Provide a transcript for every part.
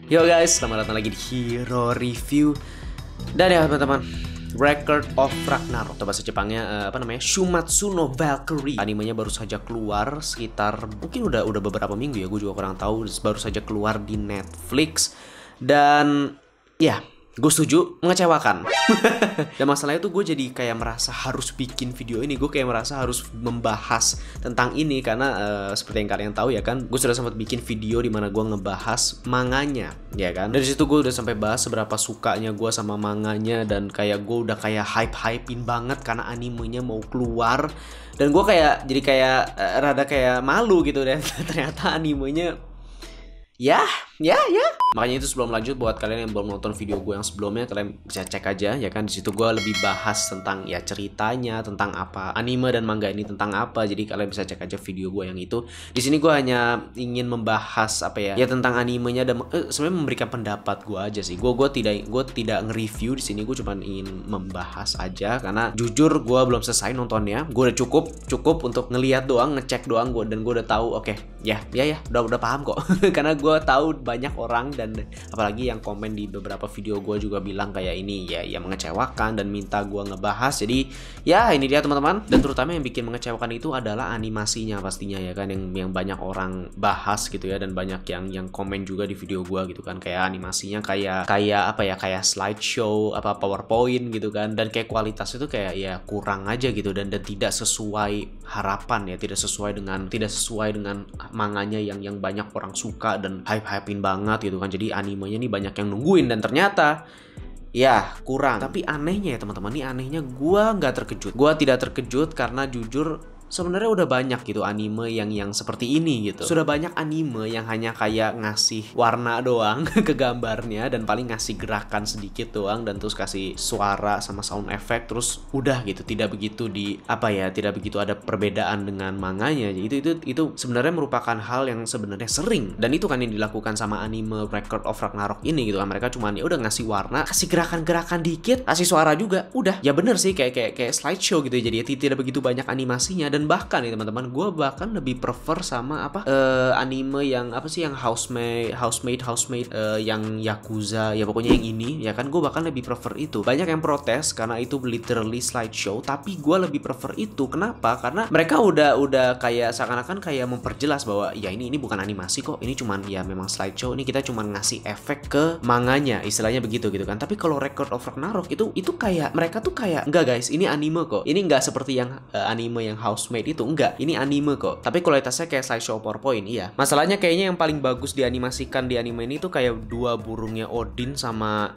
Yo guys, selamat datang lagi di Hero Review. Dan ya teman-teman, Record of Ragnarok atau bahasa Jepangnya Shumatsu no Valkyrie. Animenya baru saja keluar sekitar mungkin udah beberapa minggu ya, gue juga kurang tahu. Baru saja keluar di Netflix dan ya gue setuju, mengecewakan. Dan masalahnya tuh gue jadi kayak merasa harus bikin video ini. Gue kayak merasa harus membahas tentang ini karena seperti yang kalian tahu ya kan, gue sudah sempat bikin video dimana gue ngebahas manganya, ya kan. Dari situ gue udah sampai bahas seberapa sukanya gue sama manganya dan kayak gue udah kayak hype-hypein banget karena animenya mau keluar. Dan gue kayak jadi kayak rada kayak malu gitu deh. Ternyata animenya ya. Makanya itu sebelum lanjut, buat kalian yang belum nonton video gue yang sebelumnya, kalian bisa cek aja ya kan. Di situ gue lebih bahas tentang ya ceritanya, tentang apa anime dan manga ini tentang apa. Jadi kalian bisa cek aja video gue yang itu. Di sini gue hanya ingin membahas apa ya tentang animenya dan sebenarnya memberikan pendapat gue aja sih. Gue tidak nge-review di sini. Gue cuma ingin membahas aja karena jujur gue belum selesai nontonnya. Gue udah cukup untuk ngelihat doang, ngecek doang gue, dan gue udah tahu oke, ya udah paham kok. Karena gue tahu banyak orang dan apalagi yang komen di beberapa video gue juga bilang kayak ini ya mengecewakan dan minta gue ngebahas. Jadi ya ini dia teman-teman. Dan terutama yang bikin mengecewakan itu adalah animasinya pastinya ya kan, yang banyak orang bahas gitu ya, dan banyak yang komen juga di video gue gitu kan, kayak animasinya kayak apa ya, kayak slideshow apa PowerPoint gitu kan, dan kayak kualitas itu kayak ya kurang aja gitu, dan tidak sesuai harapan ya, tidak sesuai dengan manganya yang banyak orang suka dan hype-hypein banget gitu kan. Jadi animenya nih banyak yang nungguin dan ternyata ya kurang. Tapi anehnya ya teman-teman, nih anehnya gue nggak terkejut. Gue tidak terkejut karena jujur sebenarnya udah banyak gitu anime yang seperti ini gitu. Sudah banyak anime yang hanya kayak ngasih warna doang ke gambarnya dan paling ngasih gerakan sedikit doang dan terus kasih suara sama sound effect terus udah gitu. Tidak begitu tidak begitu ada perbedaan dengan manganya. Itu sebenarnya merupakan hal yang sebenarnya sering, dan itu kan yang dilakukan sama anime Record of Ragnarok ini gitu kan. Mereka cuma ya udah ngasih warna, kasih gerakan-gerakan dikit, kasih suara juga, udah. Ya bener sih kayak slideshow gitu ya. Jadi tidak begitu banyak animasinya. Dan bahkan nih teman-teman, gue bahkan lebih prefer sama anime yang yang housemaid yang Yakuza ya, pokoknya yang ini ya kan. Gue bahkan lebih prefer itu. Banyak yang protes karena itu literally slideshow, tapi gue lebih prefer itu. Kenapa? Karena mereka udah kayak seakan-akan kayak memperjelas bahwa ya ini bukan animasi kok, ini cuman ya memang slideshow, ini kita cuman ngasih efek ke manganya, istilahnya begitu gitu kan. Tapi kalau Record of Ragnarok itu kayak mereka tuh kayak enggak guys, ini anime kok, ini enggak seperti yang anime yang housemaid itu, enggak, ini anime kok, tapi kualitasnya kayak slideshow PowerPoint. Iya, masalahnya kayaknya yang paling bagus dianimasikan di anime ini tuh kayak dua burungnya Odin sama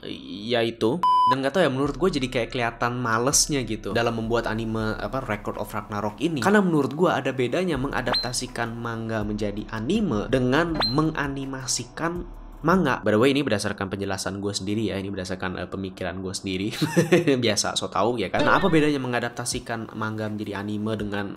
ya itu. Dan gak tau ya, menurut gue jadi kayak kelihatan malesnya gitu dalam membuat anime Record of Ragnarok ini. Karena menurut gue ada bedanya mengadaptasikan manga menjadi anime dengan menganimasikan manga. By the way, ini berdasarkan penjelasan gue sendiri ya, ini berdasarkan pemikiran gue sendiri. Biasa so tau ya kan. Nah, apa bedanya mengadaptasikan manga menjadi anime dengan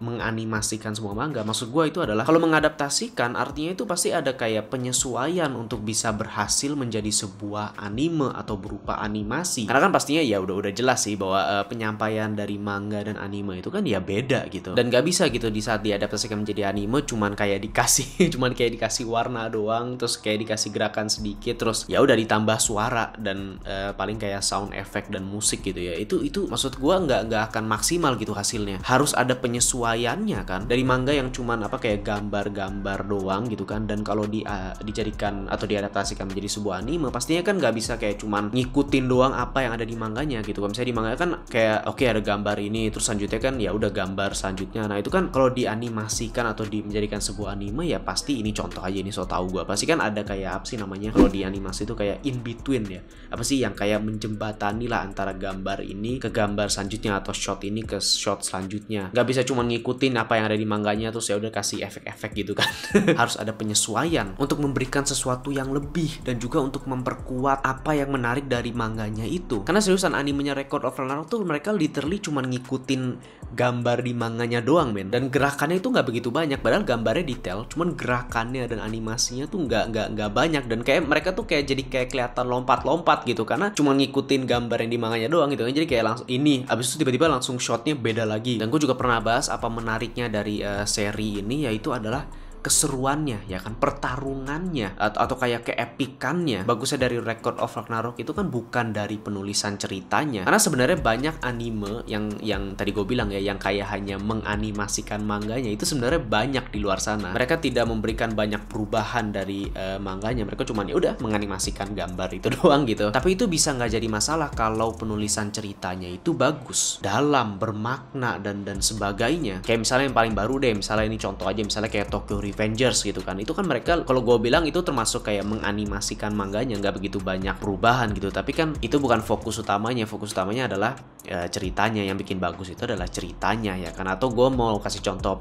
menganimasikan semua manga? Maksud gue itu adalah kalau mengadaptasikan artinya itu pasti ada kayak penyesuaian untuk bisa berhasil menjadi sebuah anime atau berupa animasi. Karena kan pastinya ya udah jelas sih bahwa penyampaian dari manga dan anime itu kan ya beda gitu. Dan gak bisa gitu di saat diadaptasikan menjadi anime cuman kayak dikasih warna doang, terus kayak dikasih gerakan sedikit, terus ya udah ditambah suara dan paling kayak sound effect dan musik gitu ya. Itu maksud gua nggak akan maksimal gitu hasilnya. Harus ada penyesuaiannya kan. Dari manga yang cuman kayak gambar-gambar doang gitu kan, dan kalau dijadikan atau diadaptasikan menjadi sebuah anime pastinya kan nggak bisa kayak cuman ngikutin doang apa yang ada di manganya gitu. Kalau misalnya di manga kan kayak oke, ada gambar ini terus selanjutnya kan ya udah gambar selanjutnya. Nah, itu kan kalau dianimasikan atau menjadikan sebuah anime ya pasti ini contoh aja, ini so tau gua pasti kan ada kayak apa sih namanya kalau di animasi itu kayak in between ya, apa sih yang kayak menjembatani lah antara gambar ini ke gambar selanjutnya atau shot ini ke shot selanjutnya. Nggak bisa cuma ngikutin apa yang ada di manganya terus ya udah kasih efek-efek gitu kan. Harus ada penyesuaian untuk memberikan sesuatu yang lebih dan juga untuk memperkuat apa yang menarik dari manganya itu. Karena seriusan animenya Record of Ragnarok tuh mereka literally cuma ngikutin gambar di manganya doang men, dan gerakannya itu nggak begitu banyak, padahal gambarnya detail, cuman gerakannya dan animasinya tuh nggak banyak, dan kayak mereka tuh kayak jadi kayak kelihatan lompat-lompat gitu karena cuma ngikutin gambar yang di manganya doang gitu kan. Jadi kayak langsung ini abis itu tiba-tiba langsung shotnya beda lagi. Dan gue juga pernah bahas apa menariknya dari seri ini, yaitu adalah keseruannya ya kan, pertarungannya atau kayak keepikannya. Bagusnya dari Record of Ragnarok itu kan bukan dari penulisan ceritanya, karena sebenarnya banyak anime yang tadi gue bilang ya, yang kayak hanya menganimasikan manganya, itu sebenarnya banyak di luar sana. Mereka tidak memberikan banyak perubahan dari manganya, mereka cuma ya udah menganimasikan gambar itu doang gitu. Tapi itu bisa nggak jadi masalah kalau penulisan ceritanya itu bagus, dalam, bermakna dan sebagainya. Kayak misalnya yang paling baru deh, misalnya ini contoh aja, misalnya kayak Tokyo Revengers gitu kan, itu kan mereka kalau gue bilang itu termasuk kayak menganimasikan manganya, nggak begitu banyak perubahan gitu, tapi kan itu bukan fokus utamanya. Fokus utamanya adalah ceritanya. Yang bikin bagus itu adalah ceritanya ya kan. Atau gue mau kasih contoh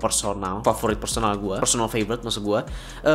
favorit personal gue, personal favorite maksud gue,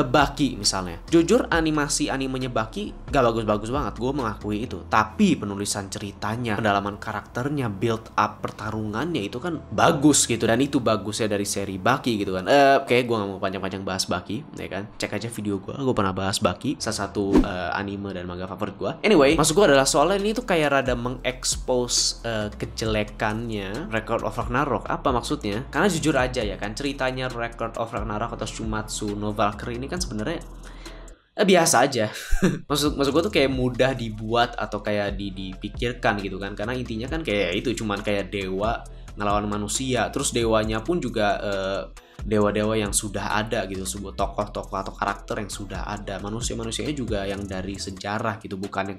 Baki misalnya. Jujur animasi animenya Baki gak bagus-bagus banget, gue mengakui itu, tapi penulisan ceritanya, pendalaman karakternya, build up pertarungannya itu kan bagus gitu. Dan itu bagusnya dari seri Baki gitu kan. Oke, gue gak mau panjang-panjang bahas Baki ya kan, cek aja video gue pernah bahas Baki, salah satu anime dan manga favorit gue. Anyway, maksud gue adalah soalnya ini tuh kayak rada mengekspos kejelekannya Record of Ragnarok. Apa maksudnya? Karena jujur aja ya kan, ceritanya Record of Ragnarok atau Shumatsu no Valkyrie ini kan sebenarnya biasa aja. maksud gue tuh kayak mudah dibuat atau kayak dipikirkan gitu kan, karena intinya kan kayak itu cuman kayak dewa ngelawan manusia, terus dewanya pun juga dewa-dewa yang sudah ada gitu, sebuah tokoh-tokoh atau karakter yang sudah ada, manusia-manusianya juga yang dari sejarah gitu, bukan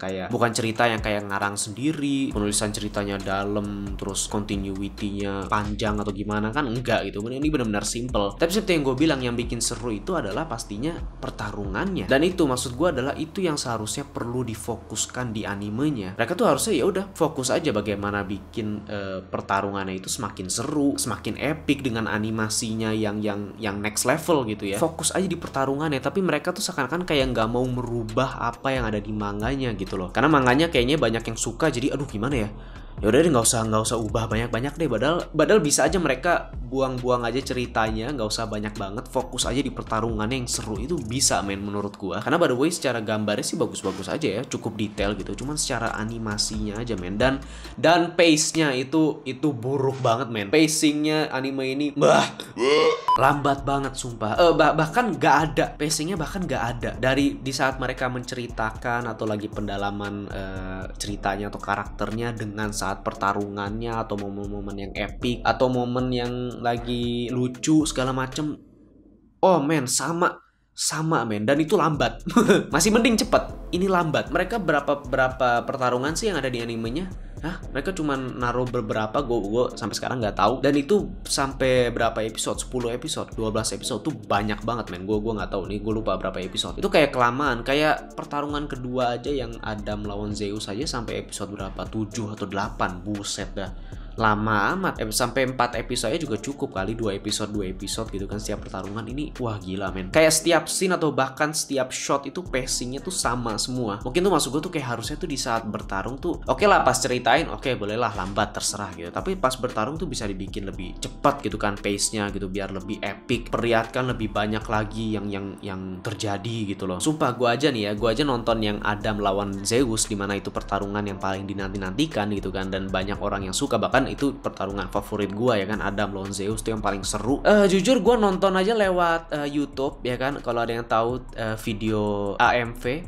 cerita yang kayak ngarang sendiri, penulisan ceritanya dalam, terus continuity-nya panjang atau gimana kan, enggak gitu. Ini benar-benar simple. Tapi seperti yang gue bilang, yang bikin seru itu adalah pastinya pertarungannya, dan itu maksud gue adalah itu yang seharusnya perlu difokuskan di animenya. Mereka tuh harusnya ya udah fokus aja bagaimana bikin pertarungannya itu semakin seru, semakin epic dengan animasinya yang next level gitu ya. Fokus aja di pertarungannya, tapi mereka tuh seakan-akan kayak nggak mau merubah apa yang ada di manganya gitu loh. Karena manganya kayaknya banyak yang suka, jadi aduh gimana ya? Ya udah deh, nggak usah ubah banyak-banyak deh. Padahal bisa aja mereka buang-buang aja ceritanya, nggak usah banyak banget, fokus aja di pertarungannya yang seru. Itu bisa men menurut gua. Karena by the way secara gambarnya sih bagus-bagus aja ya, cukup detail gitu. Cuman secara animasinya aja men, dan pace-nya itu buruk banget men. Pacingnya anime ini lambat banget sumpah. Bahkan nggak ada pacingnya, bahkan nggak ada dari di saat mereka menceritakan atau lagi pendalaman ceritanya atau karakternya, dengan saat pertarungannya atau momen-momen yang epic atau momen yang lagi lucu segala macem. Oh men, sama men, dan itu lambat. Masih mending cepet, ini lambat. Mereka berapa pertarungan sih yang ada di animenya? Mereka cuma naruh beberapa, gue sampai sekarang nggak tahu. Dan itu sampai berapa episode? 10 episode, 12 episode tuh banyak banget men. Gue nggak tahu nih, gue lupa berapa episode. Itu kayak kelamaan. Kayak pertarungan kedua aja yang Adam lawan Zeus aja sampai episode berapa? 7 atau 8. Buset dah, lama amat. Sampai 4 episode juga cukup kali, 2 episode gitu kan setiap pertarungan. Ini wah gila men. Kayak setiap scene atau bahkan setiap shot itu pacingnya tuh sama semua. Mungkin tuh maksud gue tuh kayak harusnya tuh di saat bertarung tuh oke lah, pas ceritain oke bolehlah lambat, terserah gitu. Tapi pas bertarung tuh bisa dibikin lebih cepat gitu kan pace-nya gitu, biar lebih epic, perlihatkan lebih banyak lagi yang terjadi gitu loh. Sumpah gue aja nonton yang Adam lawan Zeus, dimana itu pertarungan yang paling dinanti-nantikan gitu kan, dan banyak orang yang suka, bahkan itu pertarungan favorit gue ya kan, Adam lawan Zeus tuh yang paling seru. Jujur gue nonton aja lewat YouTube ya kan, kalau ada yang tahu video AMV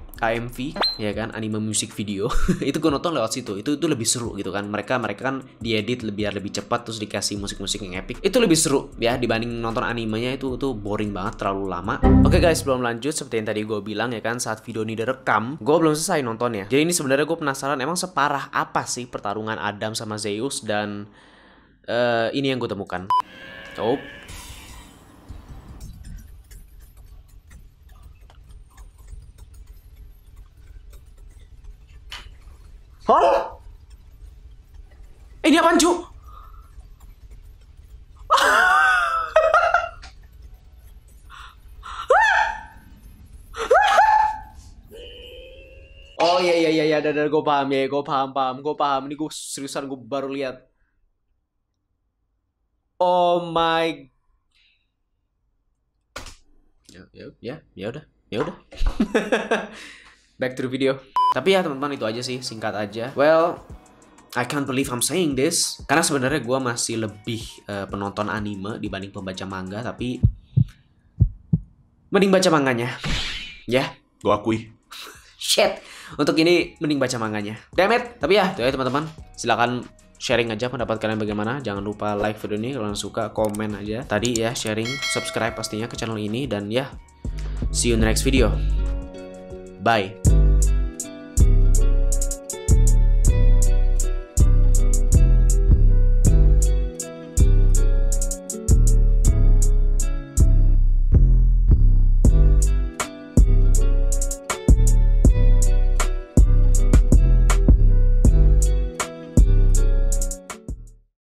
ya kan, anime music video. Itu gue nonton lewat situ. Itu lebih seru gitu kan. Mereka kan diedit biar lebih cepat, terus dikasih musik-musik yang epic. Itu lebih seru ya dibanding nonton animenya. Itu boring banget, terlalu lama. Oke guys, sebelum lanjut, seperti yang tadi gue bilang ya kan, saat video ini direkam gue belum selesai nontonnya. Jadi ini sebenarnya gue penasaran emang separah apa sih pertarungan Adam sama Zeus, dan ini yang gue temukan. Hah? Ini apaan cu? Oh iya, dan gue paham ya, gue paham. Ini gue seriusan, gue baru lihat. Oh my. Ya udah. Back to the video. Tapi ya teman-teman, itu aja sih, singkat aja. Well, I can't believe I'm saying this, karena sebenarnya gue masih lebih penonton anime dibanding pembaca manga. Tapi mending baca manganya. Ya, Gua akui. shit. Untuk ini mending baca manganya. Damn it. Tapi ya, tuh ya teman-teman. Silakan sharing aja pendapat kalian bagaimana. Jangan lupa like video ini kalau suka, komen aja. Tadi ya sharing, subscribe pastinya ke channel ini dan ya, see you in the next video. Bye.